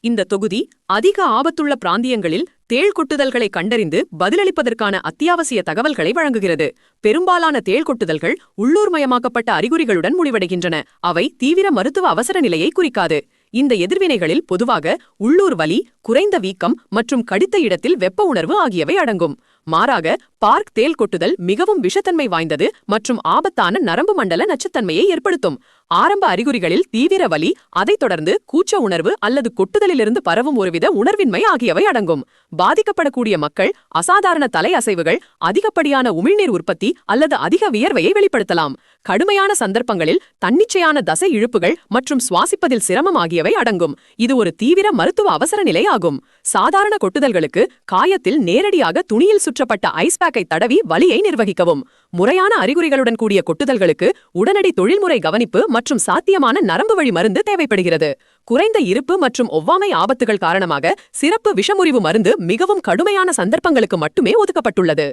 இந்த தொகுதி அதிக ஆபத்துள்ள பிராந்தியங்களில் தேள் கொட்டுதல்களை கண்டறிந்து பதிலளிப்பதற்கான அத்தியாவசிய தகவல்களை வழங்குகிறது. பெரும்பாலான தேள் கொட்டுதல்கள் உள்ளூர்மயமாக்கப்பட்ட அறிகுறிகளுடன் முடிவடைகின்றன. அவை தீவிர மருத்துவ அவசர நிலையை குறிக்காது. இந்த எதிர்வினைகளில் பொதுவாக உள்ளூர் வலி, குறைந்த வீக்கம் மற்றும் கடித்த இடத்தில் வெப்ப உணர்வு ஆகியவை அடங்கும். மாறாக பார்க் தேள் கொட்டுதல் மிகவும் விஷத்தன்மை வாய்ந்தது மற்றும் ஆபத்தான நரம்பு மண்டல நச்சுத்தன்மையை ஏற்படுத்தும். ஆரம்ப அறிகுறிகளில் தீவிர வலி, அதைத் தொடர்ந்து கூச்ச உணர்வு அல்லது கொட்டுதலிலிருந்து பரவும் ஒருவித உணர்வின்மை ஆகியவை அடங்கும். பாதிக்கப்படக்கூடிய மக்கள் அசாதாரண தலை அசைவுகள், அதிகப்படியான உமிழ்நீர் உற்பத்தி அல்லது அதிக வியர்வையை வெளிப்படுத்தலாம். கடுமையான சந்தர்ப்பங்களில் தன்னிச்சையான தசை இழுப்புகள் மற்றும் சுவாசிப்பதில் சிரமம் ஆகியவை அடங்கும். இது ஒரு தீவிர மருத்துவ அவசர நிலை ஆகும். சாதாரண கொட்டுதல்களுக்கு காயத்தில் நேரடியாக துணியில் சுற்றப்பட்ட ஐஸ் பேக்கை தடவி வலியை நிர்வகிக்கவும். முறையான அறிகுறிகளுடன் கூடிய கொட்டுதல்களுக்கு உடனடி தொழில்முறை கவனிப்பு மற்றும் சாத்தியமான நரம்பு வழி மருந்து தேவைப்படுகிறது. குறைந்த இருப்பு மற்றும் ஒவ்வாமை ஆபத்துகள் காரணமாக சிறப்பு விஷமுறிவு மருந்து மிகவும் கடுமையான சந்தர்ப்பங்களுக்கு மட்டுமே ஒதுக்கப்பட்டுள்ளது.